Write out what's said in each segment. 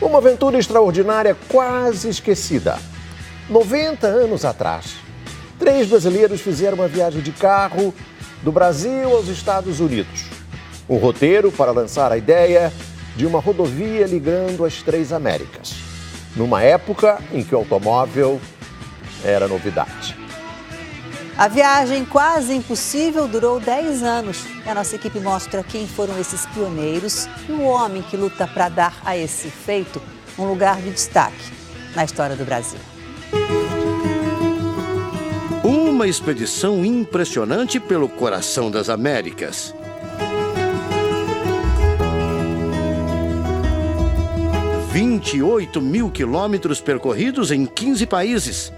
Uma aventura extraordinária quase esquecida. 90 anos atrás, 3 brasileiros fizeram uma viagem de carro do Brasil aos Estados Unidos. Um roteiro para lançar a ideia de uma rodovia ligando as 3 Américas, numa época em que o automóvel era novidade. A viagem quase impossível durou 10 anos. E a nossa equipe mostra quem foram esses pioneiros e o homem que luta para dar a esse feito um lugar de destaque na história do Brasil. Uma expedição impressionante pelo coração das Américas. 28 mil quilômetros percorridos em 15 países.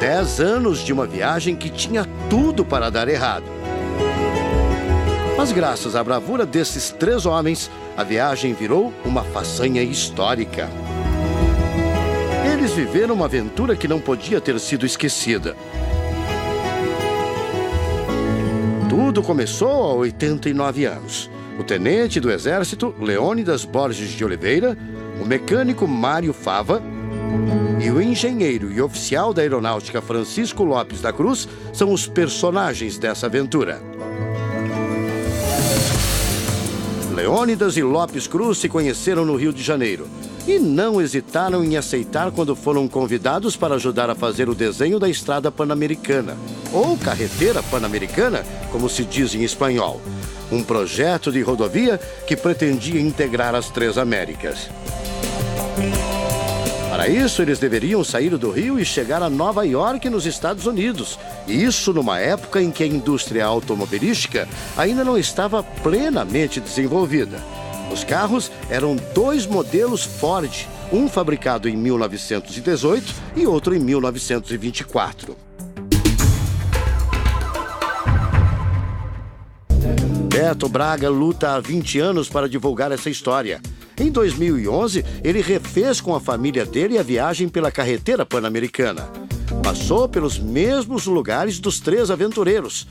10 anos de uma viagem que tinha tudo para dar errado. Mas graças à bravura desses 3 homens, a viagem virou uma façanha histórica. Eles viveram uma aventura que não podia ter sido esquecida. Tudo começou há 89 anos. O tenente do Exército, Leônidas Borges de Oliveira, o mecânico Mário Fava e o engenheiro e oficial da aeronáutica Francisco Lopes da Cruz são os personagens dessa aventura. Leônidas e Lopes Cruz se conheceram no Rio de Janeiro e não hesitaram em aceitar quando foram convidados para ajudar a fazer o desenho da Estrada Pan-Americana, ou Carretera Pan-Americana, como se diz em espanhol. Um projeto de rodovia que pretendia integrar as 3 Américas. Para isso, eles deveriam sair do Rio e chegar a Nova York, nos Estados Unidos. Isso numa época em que a indústria automobilística ainda não estava plenamente desenvolvida. Os carros eram 2 modelos Ford, um fabricado em 1918 e outro em 1924. Beto Braga luta há 20 anos para divulgar essa história. Em 2011, ele refez com a família dele a viagem pela Carretera Pan-Americana. Passou pelos mesmos lugares dos 3 aventureiros.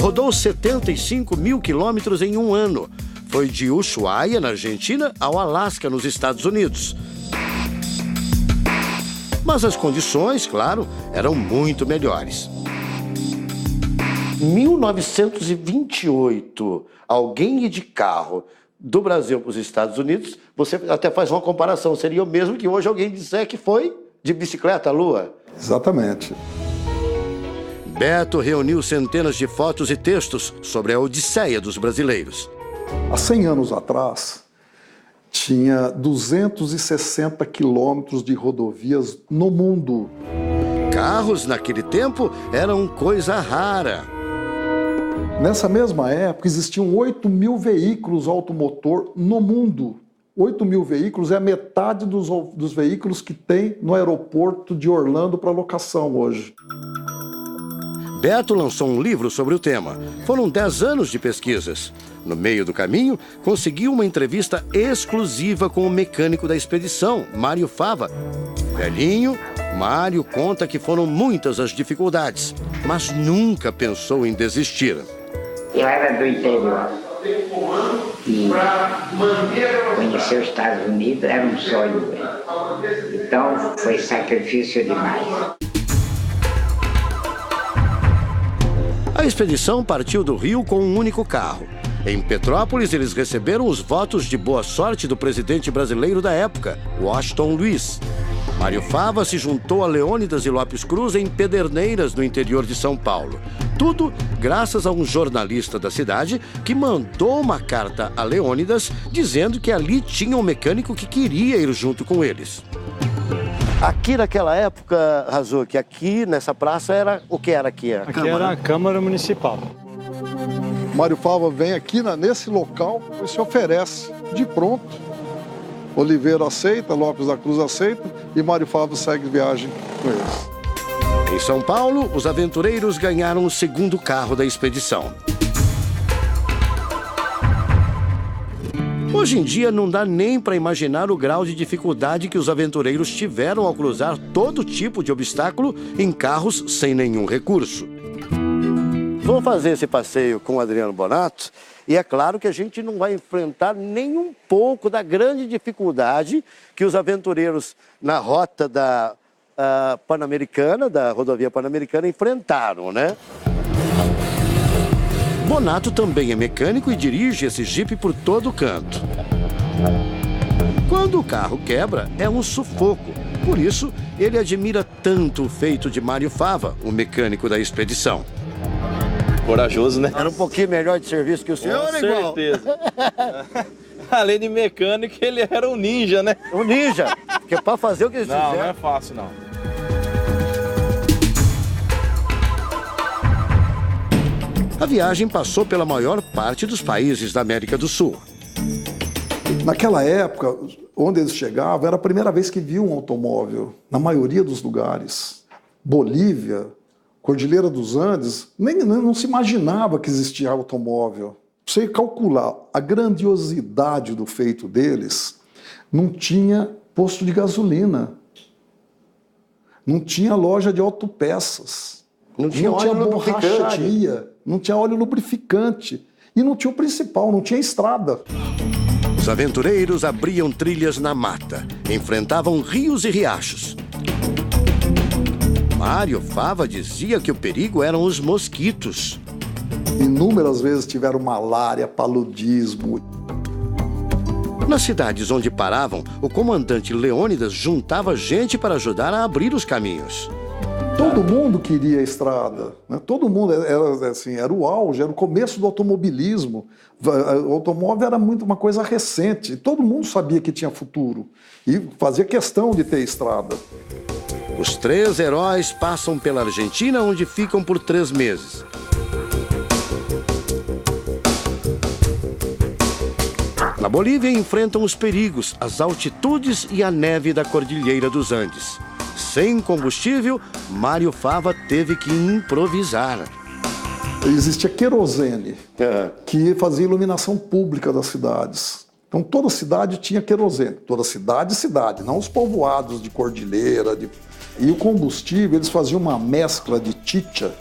Rodou 75 mil quilômetros em um ano. Foi de Ushuaia, na Argentina, ao Alasca, nos Estados Unidos. Mas as condições, claro, eram muito melhores. 1928, alguém ir de carro do Brasil para os Estados Unidos, você até faz uma comparação, seria o mesmo que hoje alguém disser que foi de bicicleta à Lua? Exatamente. Beto reuniu centenas de fotos e textos sobre a odisseia dos brasileiros. Há 100 anos atrás, tinha 260 quilômetros de rodovias no mundo. Carros, naquele tempo, eram coisa rara. Nessa mesma época, existiam 8 mil veículos automotor no mundo. 8 mil veículos é a metade dos veículos que tem no aeroporto de Orlando para locação hoje. Beto lançou um livro sobre o tema. Foram 10 anos de pesquisas. No meio do caminho, conseguiu uma entrevista exclusiva com o mecânico da expedição, Mário Fava. Velhinho, Mário conta que foram muitas as dificuldades, mas nunca pensou em desistir. Eu era do interior e conhecer os Estados Unidos era um sonho. Então foi sacrifício demais. A expedição partiu do Rio com um único carro. Em Petrópolis, eles receberam os votos de boa sorte do presidente brasileiro da época, Washington Luiz. Mário Fava se juntou a Leônidas e Lopes Cruz em Pederneiras, no interior de São Paulo. Tudo graças a um jornalista da cidade que mandou uma carta a Leônidas dizendo que ali tinha um mecânico que queria ir junto com eles. Aqui naquela época, Razuki, aqui nessa praça era o que era aqui? Aqui era a Câmara Municipal. Mário Fava vem aqui nesse local e se oferece de pronto. Oliveira aceita, Lopes da Cruz aceita e Mário Fava segue viagem com eles. Em São Paulo, os aventureiros ganharam o segundo carro da expedição. Hoje em dia, não dá nem para imaginar o grau de dificuldade que os aventureiros tiveram ao cruzar todo tipo de obstáculo em carros sem nenhum recurso. Vamos fazer esse passeio com o Adriano Bonato e é claro que a gente não vai enfrentar nem um pouco da grande dificuldade que os aventureiros na rota da Pan-Americana, da rodovia Pan-Americana, enfrentaram, né? Bonato também é mecânico e dirige esse Jeep por todo canto. Quando o carro quebra, é um sufoco. Por isso, ele admira tanto o feito de Mário Fava, o mecânico da expedição. Corajoso, né? Era um pouquinho melhor de serviço que o senhor, Com igual? certeza. Além de mecânico, ele era um ninja, né? Um ninja, porque para fazer o que eles fizeram... Não é fácil, não. A viagem passou pela maior parte dos países da América do Sul. Naquela época, onde eles chegavam, era a primeira vez que viam um automóvel, na maioria dos lugares. Bolívia, Cordilheira dos Andes, não se imaginava que existia automóvel. Você calcular a grandiosidade do feito deles, não tinha posto de gasolina, não tinha loja de autopeças, não tinha borracharia, não tinha óleo lubrificante e não tinha o principal, não tinha estrada. Os aventureiros abriam trilhas na mata, enfrentavam rios e riachos. Mário Fava dizia que o perigo eram os mosquitos. Inúmeras vezes tiveram malária, paludismo. Nas cidades onde paravam, o comandante Leônidas juntava gente para ajudar a abrir os caminhos. Todo mundo queria a estrada, né? Todo mundo, era o auge, era o começo do automobilismo. O automóvel era muito uma coisa recente, todo mundo sabia que tinha futuro e fazia questão de ter estrada. Os 3 heróis passam pela Argentina, onde ficam por 3 meses. Na Bolívia enfrentam os perigos, as altitudes e a neve da Cordilheira dos Andes. Sem combustível, Mário Fava teve que improvisar. Existia querosene, que fazia iluminação pública das cidades. Então toda cidade tinha querosene, toda cidade, não os povoados de cordilheira. E o combustível, eles faziam uma mescla de chicha,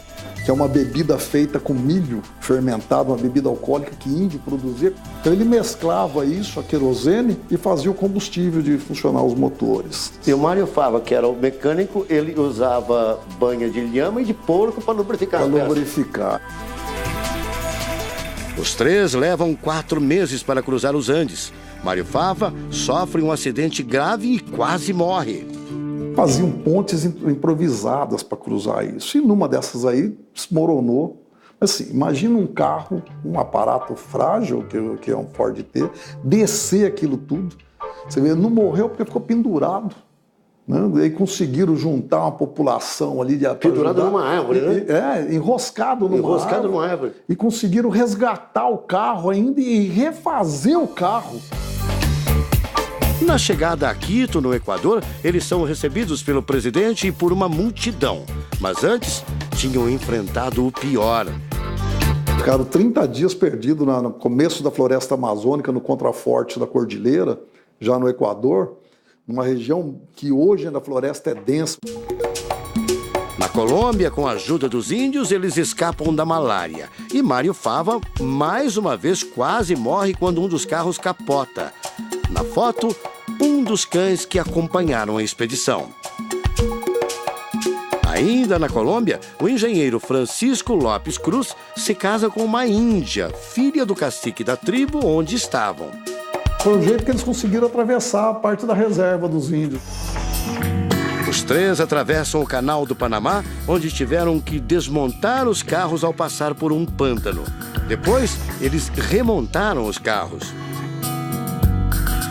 que é uma bebida feita com milho fermentado, uma bebida alcoólica que índio produzia. Então ele mesclava isso, a querosene, e fazia o combustível de funcionar os motores. E o Mário Fava, que era o mecânico, ele usava banha de lhama e de porco para lubrificar. Para lubrificar. Os 3 levam 4 meses para cruzar os Andes. Mário Fava sofre um acidente grave e quase morre. Faziam pontes improvisadas para cruzar isso. E numa dessas aí, desmoronou. Assim, imagina um carro, um aparato frágil, que é um Ford T, descer aquilo tudo. Você vê, não morreu porque ficou pendurado. Né? Daí conseguiram juntar uma população ali de pendurado numa árvore, né? Enroscado numa árvore. E conseguiram resgatar o carro ainda e refazer o carro. Na chegada a Quito, no Equador, eles são recebidos pelo presidente e por uma multidão. Mas antes, tinham enfrentado o pior. Ficaram 30 dias perdidos no começo da floresta amazônica, no contraforte da cordilheira, já no Equador, numa região que hoje na floresta é densa. Na Colômbia, com a ajuda dos índios, eles escapam da malária. E Mário Fava, mais uma vez, quase morre quando um dos carros capota. Na foto, um dos cães que acompanharam a expedição. Ainda na Colômbia, o engenheiro Francisco Lopes Cruz se casa com uma índia, filha do cacique da tribo onde estavam. Foi o jeito que eles conseguiram atravessar a parte da reserva dos índios. Os 3 atravessam o canal do Panamá, onde tiveram que desmontar os carros ao passar por um pântano. Depois, eles remontaram os carros.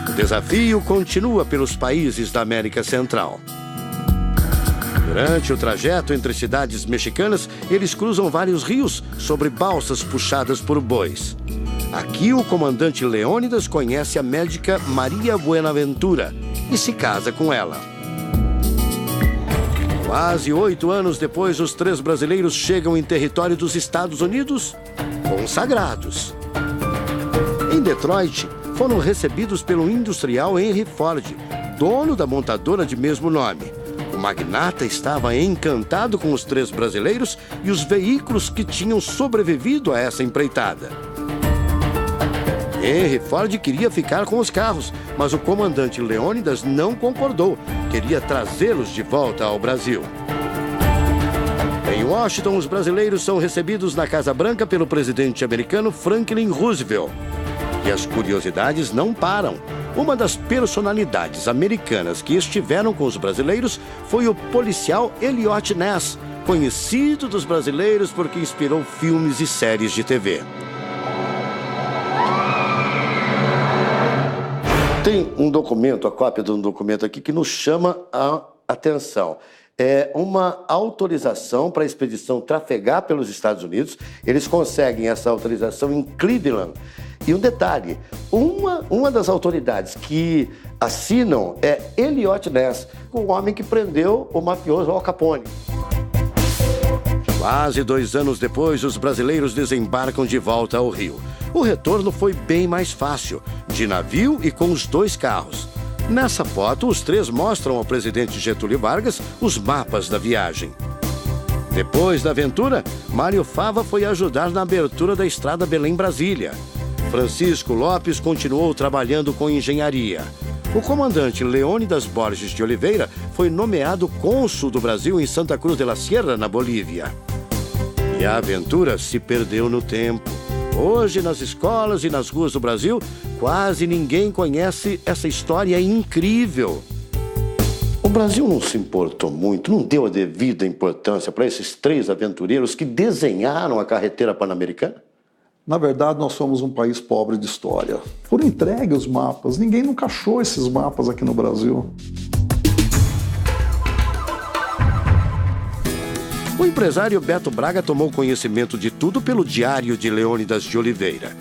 O desafio continua pelos países da América Central. Durante o trajeto entre cidades mexicanas, eles cruzam vários rios sobre balsas puxadas por bois. Aqui, o comandante Leônidas conhece a médica Maria Buenaventura e se casa com ela. Quase 8 anos depois, os 3 brasileiros chegam em território dos Estados Unidos consagrados. Em Detroit, foram recebidos pelo industrial Henry Ford, dono da montadora de mesmo nome. O magnata estava encantado com os 3 brasileiros e os veículos que tinham sobrevivido a essa empreitada. Henry Ford queria ficar com os carros, mas o comandante Leônidas não concordou. Queria trazê-los de volta ao Brasil. Em Washington, os brasileiros são recebidos na Casa Branca pelo presidente americano Franklin Roosevelt. E as curiosidades não param. Uma das personalidades americanas que estiveram com os brasileiros foi o policial Eliot Ness, conhecido dos brasileiros porque inspirou filmes e séries de TV. Tem um documento, a cópia de um documento aqui, que nos chama a atenção. É uma autorização para a expedição trafegar pelos Estados Unidos. Eles conseguem essa autorização em Cleveland. E um detalhe, uma das autoridades que assinam é Eliot Ness, o homem que prendeu o mafioso Al Capone. Quase 2 anos depois, os brasileiros desembarcam de volta ao Rio. O retorno foi bem mais fácil, de navio e com os 2 carros. Nessa foto, os 3 mostram ao presidente Getúlio Vargas os mapas da viagem. Depois da aventura, Mário Fava foi ajudar na abertura da estrada Belém-Brasília. Francisco Lopes continuou trabalhando com engenharia. O comandante Leônidas Borges de Oliveira foi nomeado cônsul do Brasil em Santa Cruz de la Sierra, na Bolívia. E a aventura se perdeu no tempo. Hoje, nas escolas e nas ruas do Brasil, quase ninguém conhece essa história incrível. O Brasil não se importou muito, não deu a devida importância para esses 3 aventureiros que desenharam a carretera pan-americana? Na verdade, nós somos um país pobre de história. Foram entregues os mapas, ninguém nunca achou esses mapas aqui no Brasil. O empresário Beto Braga tomou conhecimento de tudo pelo Diário de Leônidas de Oliveira.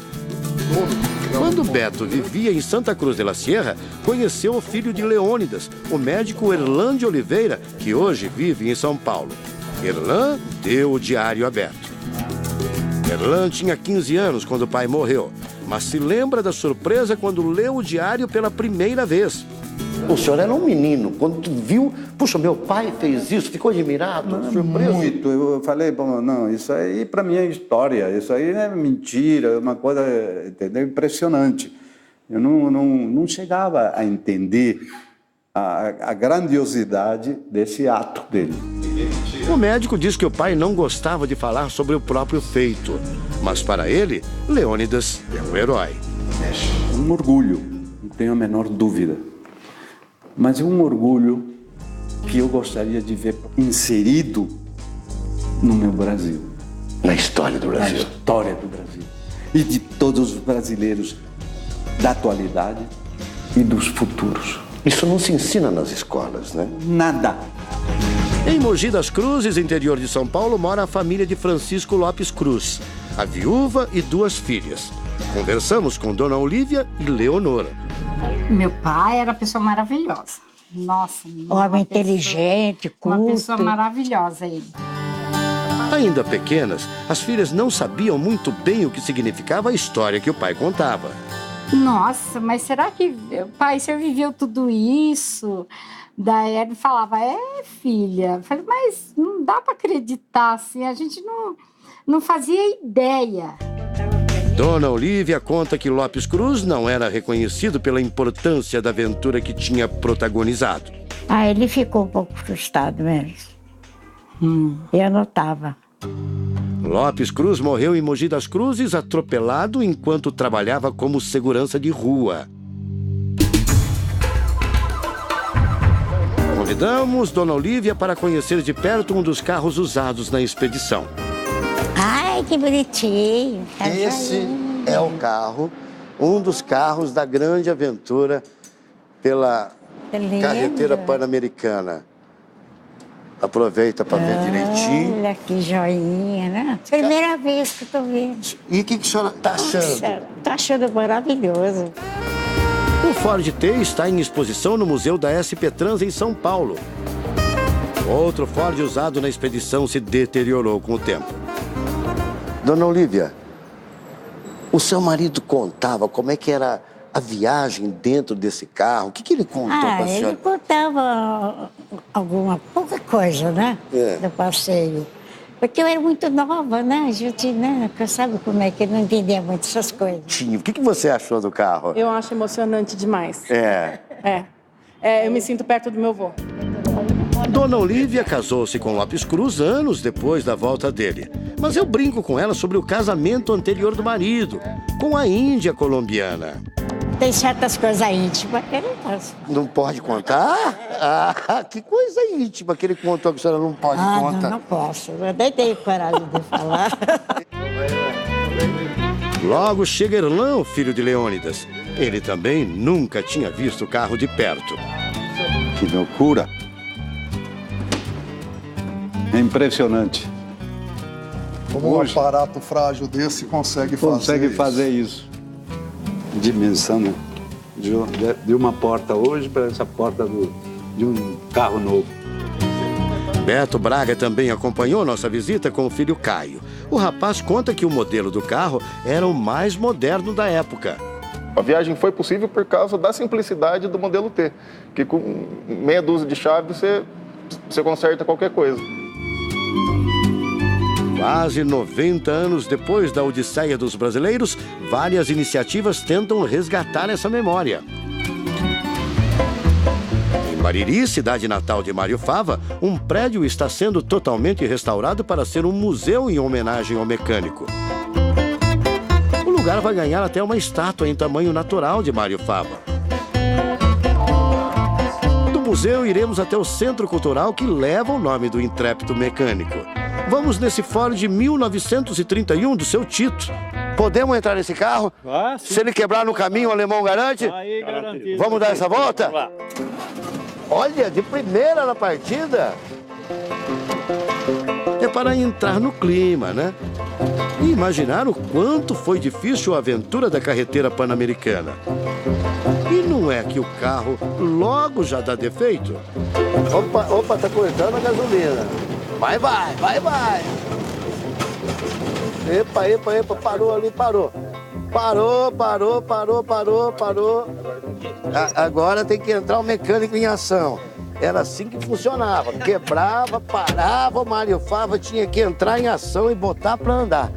Quando Beto vivia em Santa Cruz de la Sierra, conheceu o filho de Leônidas, o médico Erlan de Oliveira, que hoje vive em São Paulo. Erlan deu o diário a Beto. Erlan tinha 15 anos quando o pai morreu, mas se lembra da surpresa quando leu o diário pela primeira vez. O senhor era um menino, quando viu, puxa, meu pai fez isso, ficou admirado, surpreso? Muito, eu falei, bom, não, isso aí para mim é história, isso aí é mentira, é uma coisa, entendeu, impressionante. Eu não chegava a entender a grandiosidade desse ato dele. O médico diz que o pai não gostava de falar sobre o próprio feito, mas para ele, Leônidas é um herói. Um orgulho, não tenho a menor dúvida. Mas é um orgulho que eu gostaria de ver inserido no meu Brasil. Na história do Brasil. Na história do Brasil. E de todos os brasileiros da atualidade e dos futuros. Isso não se ensina nas escolas, né? Nada. Em Mogi das Cruzes, interior de São Paulo, mora a família de Francisco Lopes Cruz, a viúva e 2 filhas. Conversamos com Dona Olívia e Leonora. Meu pai era uma pessoa maravilhosa. Nossa, homem inteligente, culto. Uma pessoa maravilhosa ele. Ainda pequenas, as filhas não sabiam muito bem o que significava a história que o pai contava. Nossa, mas será que, pai, o senhor viveu tudo isso? Daí ele falava, filha. Eu falei, mas não dá para acreditar, assim, a gente não fazia ideia. Dona Olívia conta que Lopes Cruz não era reconhecido pela importância da aventura que tinha protagonizado. Ele ficou um pouco frustrado mesmo. Eu notava. Lopes Cruz morreu em Mogi das Cruzes atropelado enquanto trabalhava como segurança de rua. Convidamos Dona Olívia para conhecer de perto um dos carros usados na expedição. Ai, que bonitinho. Esse é o carro, um dos carros da grande aventura pela carretera pan-americana. Aproveita para ver direitinho. Olha que joinha, né? Primeira vez que estou vendo. E o que a senhora está achando? Estou achando maravilhoso. O Ford T está em exposição no Museu da SP Trans em São Paulo. Outro Ford usado na expedição se deteriorou com o tempo. Dona Olívia, o seu marido contava como é que era a viagem dentro desse carro? O que ele contou para a senhora? Ele contava pouca coisa, né? Do passeio. Porque eu era muito nova, né? A gente, né? Sabe como é que eu não entendia muito essas coisas. O que você achou do carro? Eu acho emocionante demais. Eu me sinto perto do meu avô. Dona Olívia casou-se com Lopes Cruz anos depois da volta dele. Mas eu brinco com ela sobre o casamento anterior do marido, com a Índia colombiana. Tem certas coisas íntimas que eu não posso. Não pode contar? Que coisa íntima que ele contou que a senhora não pode contar. Não posso. Eu nem tenho coragem de falar. Logo chega Erlão, filho de Leônidas. Ele também nunca tinha visto o carro de perto. Que loucura! É impressionante. Como um aparato frágil desse consegue fazer isso. Dimensão, né? De uma porta hoje para essa porta de um carro novo. Beto Braga também acompanhou nossa visita com o filho Caio. O rapaz conta que o modelo do carro era o mais moderno da época. A viagem foi possível por causa da simplicidade do modelo T, que com meia dúzia de chaves você conserta qualquer coisa. Quase 90 anos depois da Odisseia dos brasileiros, várias iniciativas tentam resgatar essa memória. Em Bariri, cidade natal de Mário Fava, um prédio está sendo totalmente restaurado para ser um museu em homenagem ao mecânico. O lugar vai ganhar até uma estátua em tamanho natural de Mário Fava. Do museu, iremos até o Centro Cultural que leva o nome do intrépido mecânico. Vamos nesse Ford de 1931 do seu Tito. Podemos entrar nesse carro? Se ele quebrar no caminho, o alemão garante? Aí, garantido. Vamos dar essa volta? Olha, de primeira na partida. É para entrar no clima, né? E imaginar o quanto foi difícil a aventura da carreteira pan-americana. E não é que o carro logo já dá defeito? Opa, tá cortando a gasolina. Vai. Epa, parou ali, parou. Parou. Agora tem que entrar o mecânico em ação. Era assim que funcionava. Quebrava, parava, o Mário Fava tinha que entrar em ação e botar pra andar.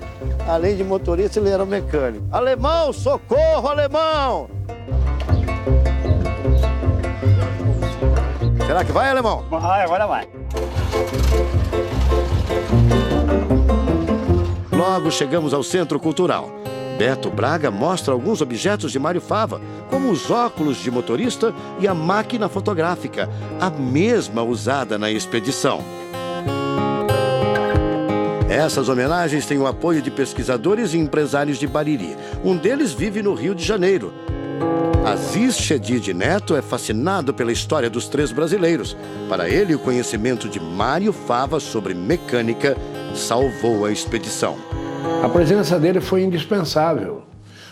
Além de motorista, ele era o mecânico. Alemão, socorro, alemão! Será que vai, alemão? Agora vai. Logo chegamos ao Centro Cultural. Beto Braga mostra alguns objetos de Mário Fava, como os óculos de motorista e a máquina fotográfica, a mesma usada na expedição. Essas homenagens têm o apoio de pesquisadores e empresários de Bariri. Um deles vive no Rio de Janeiro. Aziz Chedid Neto é fascinado pela história dos três brasileiros. Para ele, o conhecimento de Mário Fava sobre mecânica salvou a expedição. A presença dele foi indispensável,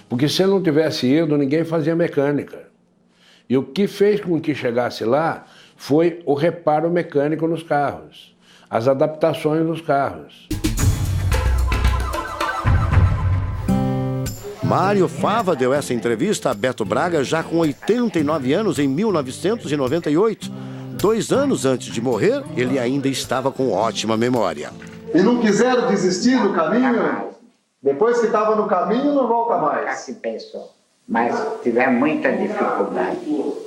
porque se ele não tivesse ido, ninguém fazia mecânica. E o que fez com que chegasse lá foi o reparo mecânico nos carros, as adaptações dos carros. Mário Fava deu essa entrevista a Beto Braga já com 89 anos em 1998. 2 anos antes de morrer, ele ainda estava com ótima memória. E não quiseram desistir do caminho? Depois que estava no caminho, não volta mais. Assim pensou. Mas tivemos muita dificuldade.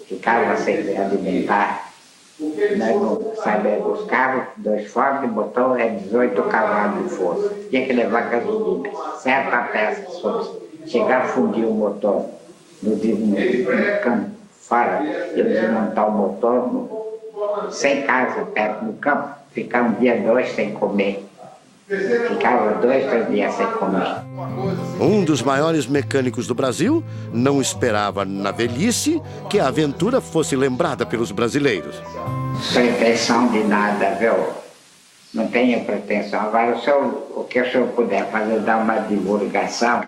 Ficava sem alimentar. Nós não sabemos, os carros, 2 Ford, motor é 18 cavalos de força. Tinha que levar gasolina. Certa peça sobre. Chegar a fundir o motor no campo, fora, eu desmontar o motor, sem casa, perto do campo, ficar um dia, 2 sem comer. Ficava 2, 3 dias sem comer. Um dos maiores mecânicos do Brasil não esperava, na velhice, que a aventura fosse lembrada pelos brasileiros. Sem pretensão de nada, viu? Não tenho pretensão. Agora, o que o senhor puder fazer, dar uma divulgação.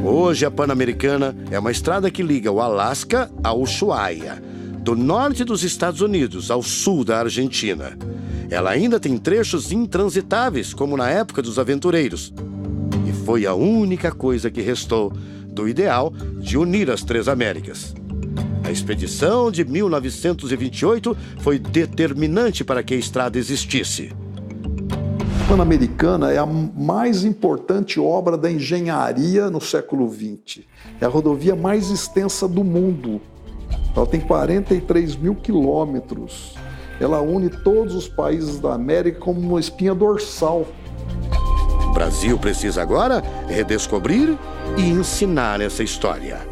Hoje, a Pan-Americana é uma estrada que liga o Alasca ao Ushuaia, do norte dos Estados Unidos ao sul da Argentina. Ela ainda tem trechos intransitáveis, como na época dos aventureiros. E foi foi a única coisa que restou do ideal de unir as três Américas. A expedição de 1928 foi determinante para que a estrada existisse. A Pan-Americana é a mais importante obra da engenharia no século XX. É a rodovia mais extensa do mundo. Ela tem 43 mil quilômetros. Ela une todos os países da América como uma espinha dorsal. O Brasil precisa agora redescobrir e ensinar essa história.